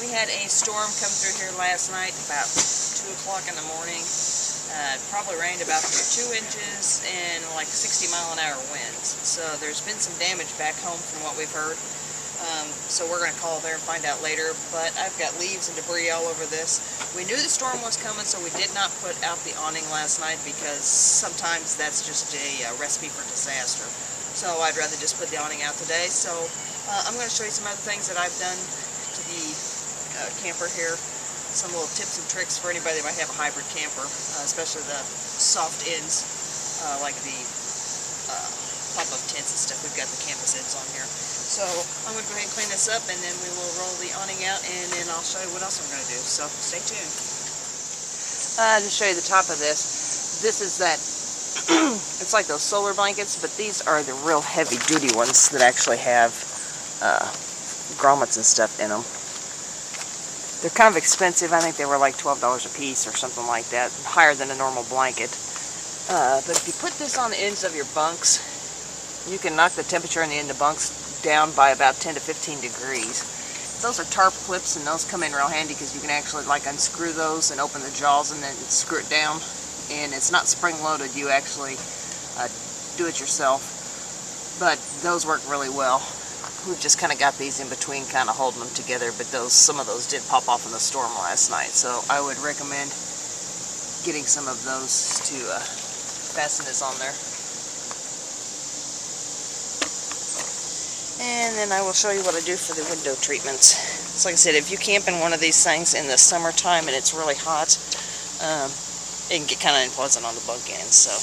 We had a storm come through here last night about 2 o'clock in the morning. Probably rained about 2 inches and like 60-mile-an-hour winds. So there's been some damage back home from what we've heard. So we're going to call there and find out later. But I've got leaves and debris all over this. We knew the storm was coming, so we did not put out the awning last night because sometimes that's just a recipe for disaster. So I'd rather just put the awning out today. So I'm going to show you some other things that I've done to the camper here. Some little tips and tricks for anybody that might have a hybrid camper, especially the soft ends, like the pop-up tents and stuff. We've got the canvas ends on here. So I'm going to go ahead and clean this up, and then we will roll the awning out, and then I'll show you what else I'm going to do. So stay tuned. To show you the top of this, this is that, it's like those solar blankets, but these are the real heavy-duty ones that actually have grommets and stuff in them. They're kind of expensive. I think they were like $12 a piece or something like that, higher than a normal blanket. But if you put this on the ends of your bunks, you can knock the temperature in the end of bunks down by about 10 to 15 degrees. Those are tarp clips, and those come in real handy because you can actually like unscrew those and open the jaws and then screw it down. And it's not spring loaded. You actually do it yourself. But those work really well. We've just kind of got these in between, kind of holding them together, but some of those did pop off in the storm last night, so I would recommend getting some of those to fasten this on there. And then I will show you what I do for the window treatments. So like I said, if you camp in one of these things in the summertime and it's really hot, it can get kind of unpleasant on the bunk ends, so.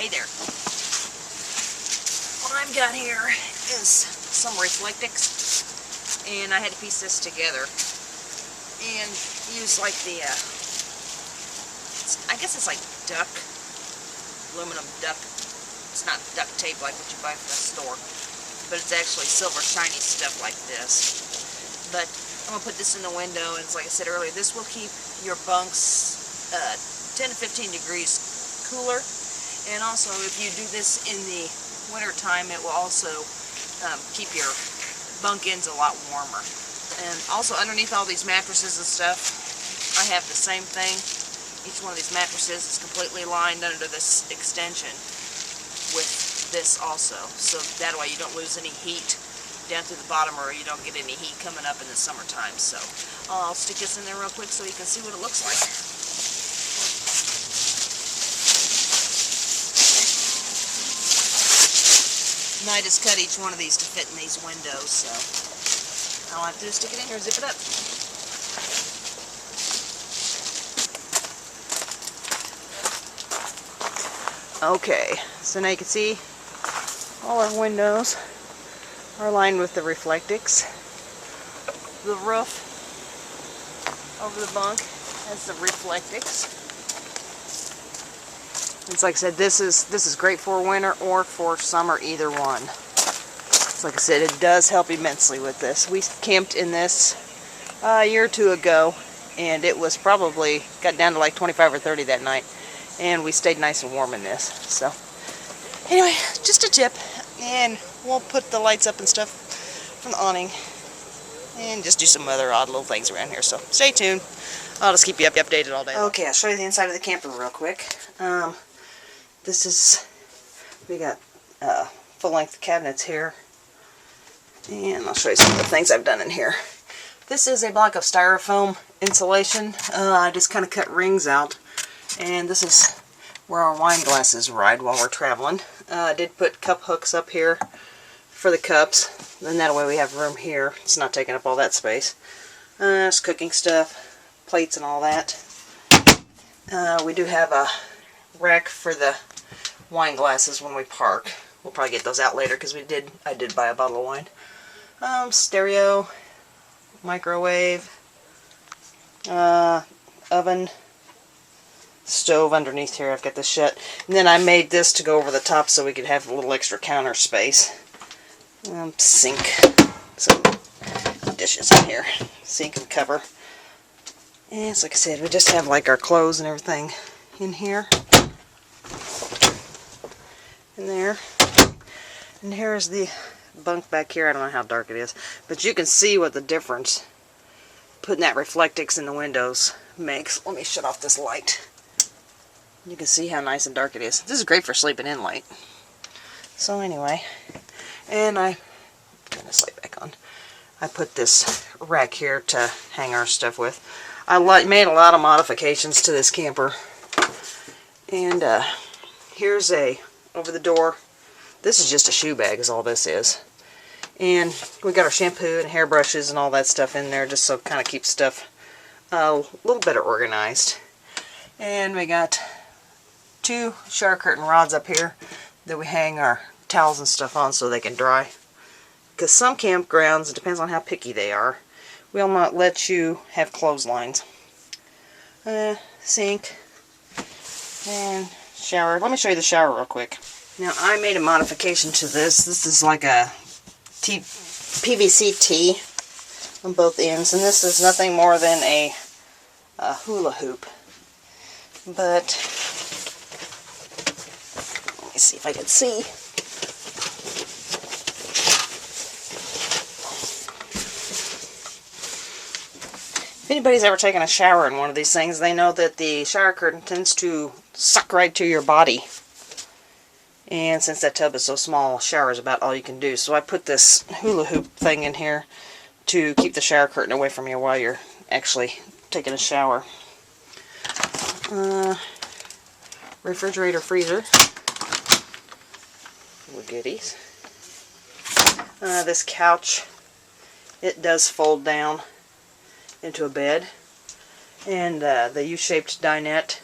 Hey there. What I've got here is some Reflectix, and I had to piece this together and use like the, I guess it's like duck, aluminum duck. It's not duct tape like what you buy from the store, but it's actually silver shiny stuff like this. But I'm going to put this in the window, and it's like I said earlier, this will keep your bunks 10 to 15 degrees cooler. And also, if you do this in the winter time, it will also keep your bunk ends a lot warmer. And also, underneath all these mattresses and stuff, I have the same thing. Each one of these mattresses is completely lined under this extension with this also. So that way you don't lose any heat down to the bottom, or you don't get any heat coming up in the summertime. So I'll stick this in there real quick so you can see what it looks like. And I just cut each one of these to fit in these windows, so all I have to do is stick it in here and zip it up. Okay, so now you can see all our windows are lined with the Reflectix. The roof over the bunk has the Reflectix. It's like I said, this is great for winter or for summer, either one. So like I said, it does help immensely with this. We camped in this a year or two ago, and it was probably got down to like 25 or 30 that night, and we stayed nice and warm in this. So anyway, just a tip. And we'll put the lights up and stuff from the awning. And just do some other odd little things around here. So stay tuned. I'll just keep you updated all day. Okay, I'll show you the inside of the camper real quick. This is, we got full-length cabinets here. And I'll show you some of the things I've done in here. This is a block of styrofoam insulation. I just kind of cut rings out. And this is where our wine glasses ride while we're traveling. I did put cup hooks up here for the cups. Then that way we have room here. It's not taking up all that space. Just cooking stuff, plates and all that. We do have a rack for the wine glasses when we park. We'll probably get those out later because I did buy a bottle of wine. Stereo, microwave, oven, stove underneath here. I've got this shut. And then I made this to go over the top so we could have a little extra counter space. Sink, some dishes in here, sink and cover. And it's like I said, we just have like our clothes and everything in here. In there. And here's the bunk back here. I don't know how dark it is, but you can see what the difference putting that Reflectix in the windows makes. Let me shut off this light. You can see how nice and dark it is. This is great for sleeping in late. So anyway, and I turn this light back on. I put this rack here to hang our stuff with. I made a lot of modifications to this camper. And here's a over the door. This is just a shoe bag is all this is. And we got our shampoo and hairbrushes and all that stuff in there just so it kind of keeps stuff a little better organized. And we got 2 shower curtain rods up here that we hang our towels and stuff on so they can dry. Because some campgrounds, it depends on how picky they are, will not let you have clotheslines. Sink and shower. Let me show you the shower real quick. Now I made a modification to this. This is like a PVC T on both ends, and this is nothing more than a hula hoop. But let me see if I can see. If anybody's ever taken a shower in one of these things, they know that the shower curtain tends to suck right to your body. And since that tub is so small, shower is about all you can do. So I put this hula hoop thing in here to keep the shower curtain away from you while you're actually taking a shower. Refrigerator, freezer. Little goodies. This couch, it does fold down into a bed. And the U-shaped dinette,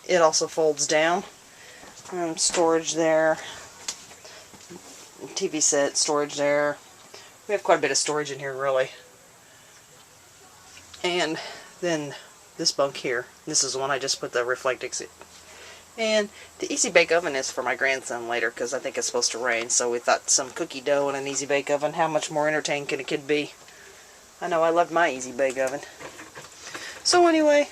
it also folds down. Storage there. TV set, storage there. We have quite a bit of storage in here, really. And then this bunk here. This is the one I just put the Reflectix in. And the Easy Bake Oven is for my grandson later because I think it's supposed to rain. So we thought some cookie dough in an Easy Bake Oven. How much more entertaining can a kid be? I know I loved my Easy Bake Oven. So anyway,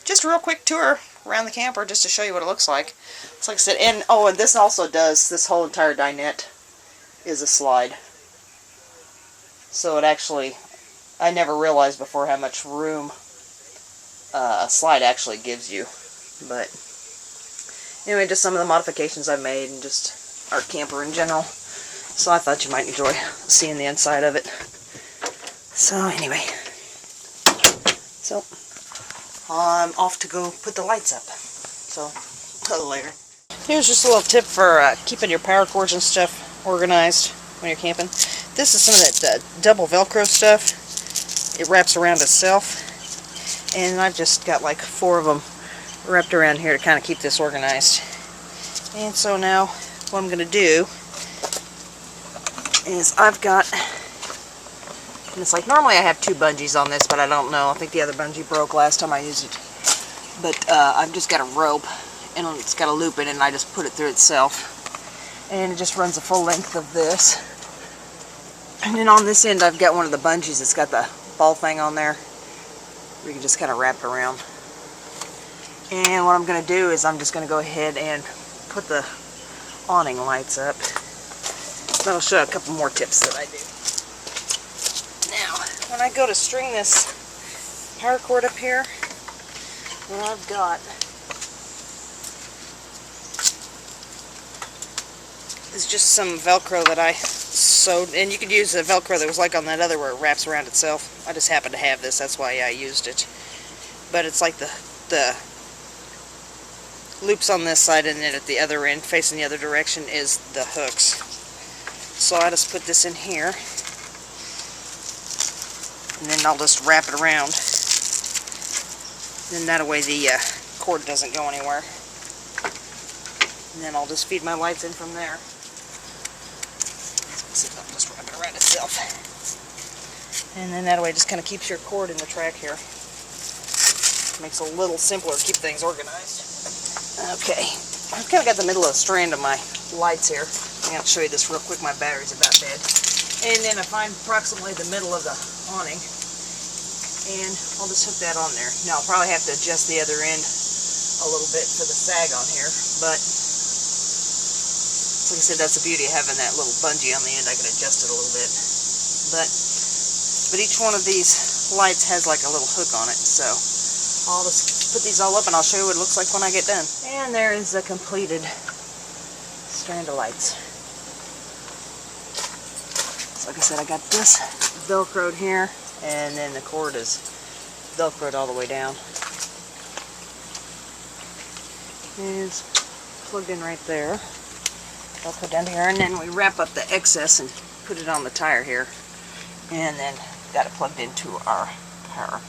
just a real quick tour around the camper just to show you what it looks like. It's like I said, and oh, and this also does, this whole entire dinette is a slide. So it actually, I never realized before how much room a slide actually gives you. But anyway, just some of the modifications I've made and just our camper in general. So I thought you might enjoy seeing the inside of it. So anyway, so I'm off to go put the lights up. So, a little later. Here's just a little tip for keeping your power cords and stuff organized when you're camping. This is some of that double Velcro stuff. It wraps around itself. And I've just got like 4 of them wrapped around here to kind of keep this organized. And so now, what I'm going to do is I've got, and it's like normally I have 2 bungees on this, but I don't know. I think the other bungee broke last time I used it. But I've just got a rope, and it's got a loop in it, and I just put it through itself. And it just runs the full length of this. And then on this end I've got one of the bungees that's got the ball thing on there. We can just kind of wrap it around. And what I'm going to do is I'm just going to go ahead and put the awning lights up. Then I'll show you a couple more tips that I do. Now, when I go to string this paracord up here, what I've got is just some Velcro that I sewed, and you could use the Velcro that was like on that other where it wraps around itself. I just happen to have this, that's why I used it. But it's like the loops on this side, and then at the other end, facing the other direction, is the hooks. So I just put this in here, and then I'll just wrap it around. And that way the cord doesn't go anywhere. And then I'll just feed my lights in from there. See if I'll just wrap it around itself. And then that way it just kind of keeps your cord in the track here. Makes it a little simpler to keep things organized. Okay, I've kind of got the middle of the strand of my lights here. I'm going to show you this real quick. My battery's about dead. And then I find approximately the middle of the awning, and I'll just hook that on there. Now I'll probably have to adjust the other end a little bit for the sag on here, but like I said, that's the beauty of having that little bungee on the end. I can adjust it a little bit. But each one of these lights has like a little hook on it, so I'll just put these all up and I'll show you what it looks like when I get done. And there is the completed strand of lights. So like I said, I got this Velcroed here, and then the cord is Velcroed all the way down. It's plugged in right there. Velcro down here, and then we wrap up the excess and put it on the tire here, and then got it plugged into our power.